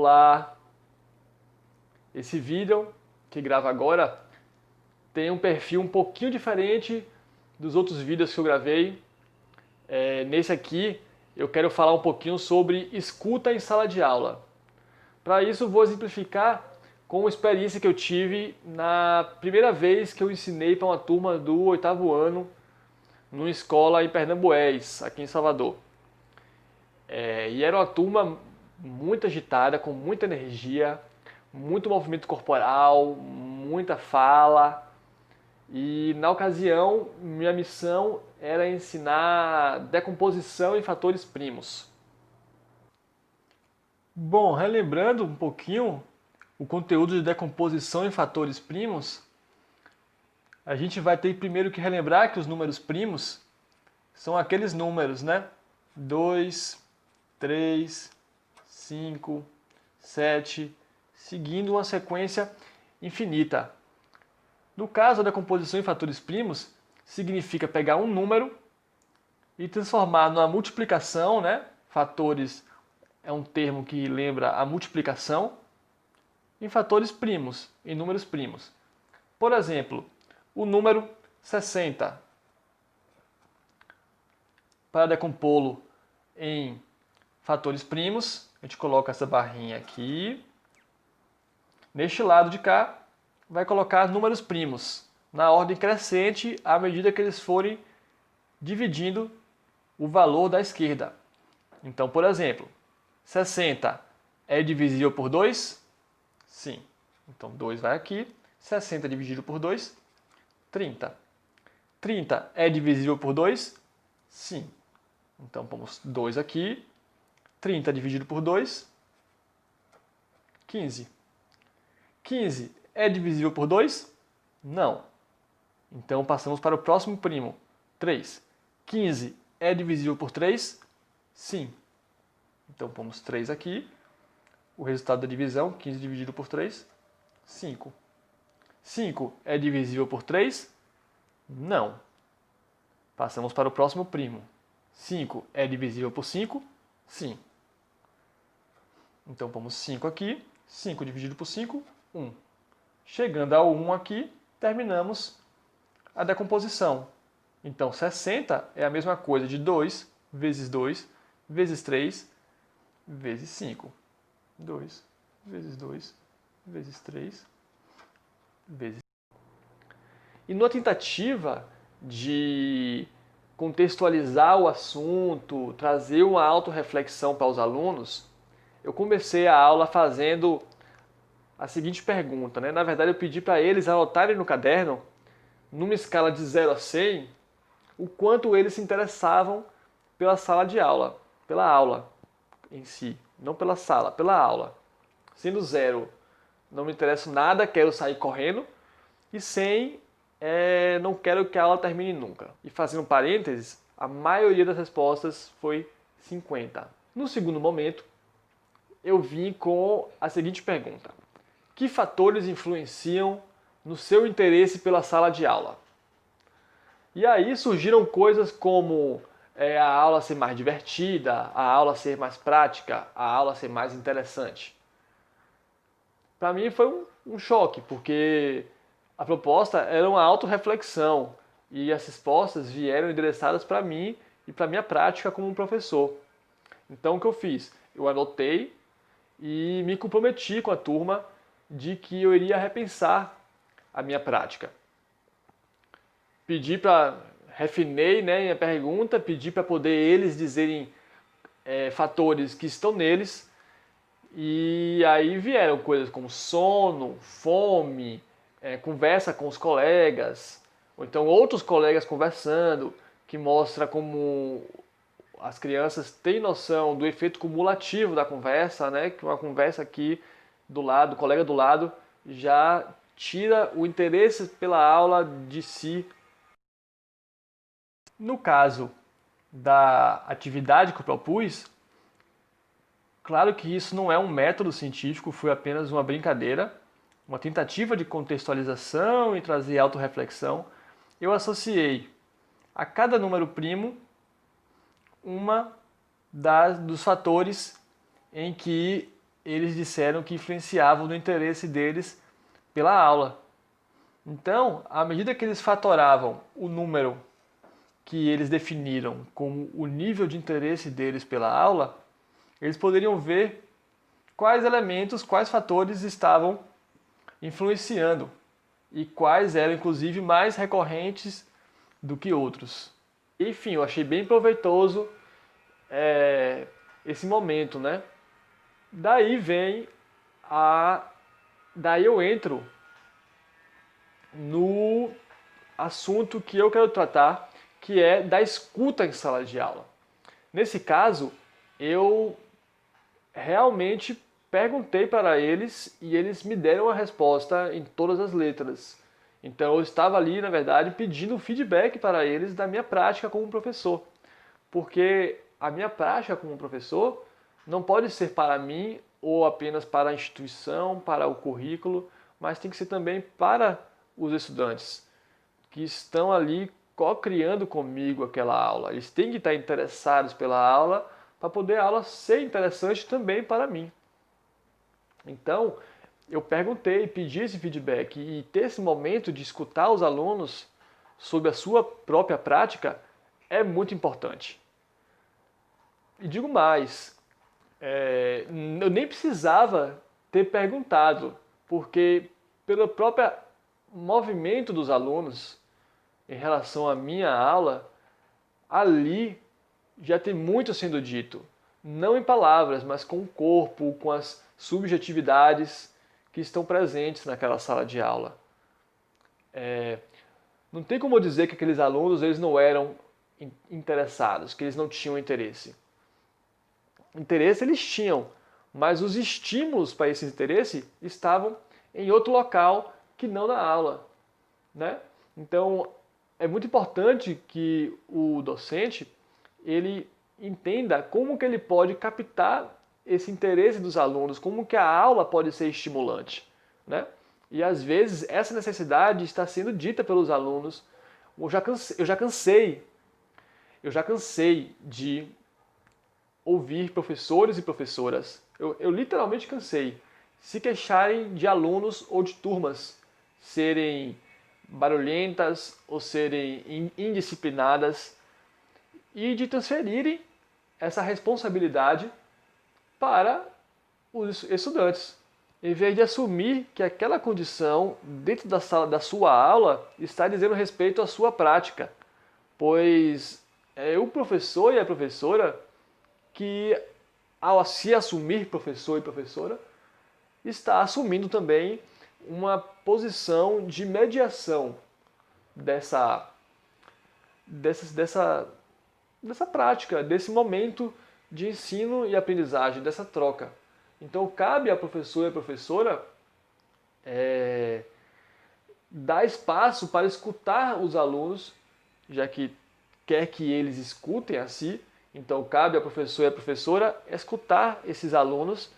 Olá! Esse vídeo que gravo agora tem um perfil um pouquinho diferente dos outros vídeos que eu gravei. Nesse aqui eu quero falar um pouquinho sobre escuta em sala de aula. Para isso vou exemplificar com uma experiência que eu tive na primeira vez que eu ensinei para uma turma do 8º ano numa escola em Pernambués, aqui em Salvador. E era uma turma muito agitada, com muita energia, muito movimento corporal, muita fala. E na ocasião, minha missão era ensinar decomposição em fatores primos. Bom, relembrando um pouquinho o conteúdo de decomposição em fatores primos, a gente vai ter primeiro que relembrar que os números primos são aqueles números, né? 2, 3, 5, 7, seguindo uma sequência infinita. No caso da decomposição em fatores primos, significa pegar um número e transformar numa multiplicação, né? Fatores é um termo que lembra a multiplicação, em fatores primos, em números primos. Por exemplo, o número 60. Para decompô-lo em fatores primos, a gente coloca essa barrinha aqui. Neste lado de cá, vai colocar números primos, na ordem crescente, à medida que eles forem dividindo o valor da esquerda. Então, por exemplo, 60 é divisível por 2? Sim. Então, 2 vai aqui. 60 dividido por 2, 30. 30 é divisível por 2? Sim. Então, pomos 2 aqui. 30 dividido por 2, 15. 15 é divisível por 2? Não. Então, passamos para o próximo primo, 3. 15 é divisível por 3? Sim. Então, pomos 3 aqui. O resultado da divisão, 15 dividido por 3, 5. 5 é divisível por 3? Não. Passamos para o próximo primo. 5 é divisível por 5? Sim. Então, pomos 5 aqui. 5 dividido por 5, 1. Chegando ao 1 aqui, terminamos a decomposição. Então, 60 é a mesma coisa de 2 vezes 2 vezes 3 vezes 5. 2 vezes 2 vezes 3 vezes 5. E numa tentativa de contextualizar o assunto, trazer uma autorreflexão para os alunos, eu comecei a aula fazendo a seguinte pergunta, né? Na verdade, eu pedi para eles anotarem no caderno, numa escala de 0 a 100, o quanto eles se interessavam pela sala de aula, pela aula em si, não pela sala, pela aula. Sendo 0, não me interesso nada, quero sair correndo, e 100, não quero que a aula termine nunca. E fazendo parênteses, a maioria das respostas foi 50. No segundo momento, eu vim com a seguinte pergunta: que fatores influenciam no seu interesse pela sala de aula? E aí surgiram coisas como a aula ser mais divertida, a aula ser mais prática, a aula ser mais interessante. Para mim foi um choque, porque a proposta era uma autorreflexão e as respostas vieram endereçadas para mim e para minha prática como professor. Então o que eu fiz? Eu anotei e me comprometi com a turma de que eu iria repensar a minha prática. Pedi para, refinei, né, minha pergunta, pedi para poder eles dizerem fatores que estão neles, e aí vieram coisas como sono, fome, conversa com os colegas, ou então outros colegas conversando, que mostra como as crianças têm noção do efeito cumulativo da conversa, né? Que uma conversa aqui do lado, o colega do lado, já tira o interesse pela aula de si. No caso da atividade que eu propus, claro que isso não é um método científico, foi apenas uma brincadeira, uma tentativa de contextualização e trazer autorreflexão. Eu associei a cada número primo uma dos fatores em que eles disseram que influenciavam no interesse deles pela aula. Então, à medida que eles fatoravam o número que eles definiram como o nível de interesse deles pela aula, eles poderiam ver quais elementos, quais fatores estavam influenciando e quais eram, inclusive, mais recorrentes do que outros. Enfim, eu achei bem proveitoso esse momento, né? Daí vem a... Daí eu entro no assunto que eu quero tratar, que é da escuta em sala de aula. Nesse caso, eu realmente perguntei para eles e eles me deram a resposta em todas as letras. Então eu estava ali, na verdade, pedindo feedback para eles da minha prática como professor. Porque a minha prática como professor não pode ser para mim ou apenas para a instituição, para o currículo, mas tem que ser também para os estudantes que estão ali co-criando comigo aquela aula. Eles têm que estar interessados pela aula para poder a aula ser interessante também para mim. Então, eu perguntei, pedi esse feedback e ter esse momento de escutar os alunos sobre a sua própria prática é muito importante. E digo mais, eu nem precisava ter perguntado, porque pelo próprio movimento dos alunos em relação à minha aula, ali já tem muito sendo dito. Não em palavras, mas com o corpo, com as subjetividades que estão presentes naquela sala de aula. Não tem como dizer que aqueles alunos eles não eram interessados, que eles não tinham interesse. Interesse eles tinham, mas os estímulos para esse interesse estavam em outro local que não na aula, né? Então, é muito importante que o docente ele entenda como que ele pode captar esse interesse dos alunos, como que a aula pode ser estimulante, né? E às vezes essa necessidade está sendo dita pelos alunos. Eu já cansei de ouvir professores e professoras, eu literalmente cansei, se queixarem de alunos ou de turmas serem barulhentas ou serem indisciplinadas e de transferirem essa responsabilidade para os estudantes, em vez de assumir que aquela condição dentro da sala da sua aula está dizendo respeito à sua prática, pois é o professor e a professora que, ao se assumir professor e professora, está assumindo também uma posição de mediação dessa prática, desse momento de ensino e aprendizagem, dessa troca. Então, cabe à professora e à professora dar espaço para escutar os alunos, já que quer que eles escutem a si. Então, cabe à professora e à professora escutar esses alunos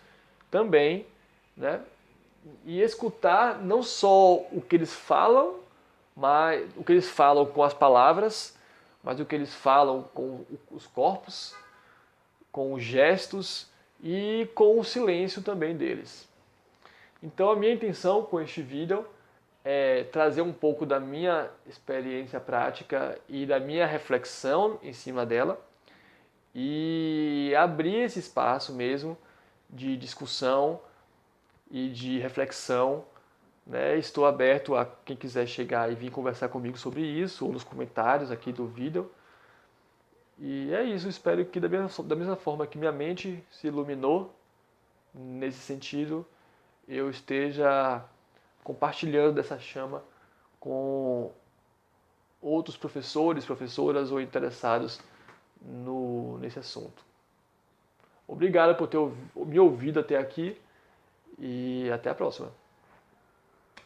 também, né? E escutar não só o que eles falam, mas o que eles falam com as palavras, mas o que eles falam com os corpos, com os gestos e com o silêncio também deles. Então a minha intenção com este vídeo é trazer um pouco da minha experiência prática e da minha reflexão em cima dela e abrir esse espaço mesmo de discussão e de reflexão, né? Estou aberto a quem quiser chegar e vir conversar comigo sobre isso, ou nos comentários aqui do vídeo. E é isso, espero que da mesma forma que minha mente se iluminou nesse sentido, eu esteja compartilhando dessa chama com outros professores, professoras ou interessados nesse assunto. Obrigado por ter me ouvido até aqui e até a próxima.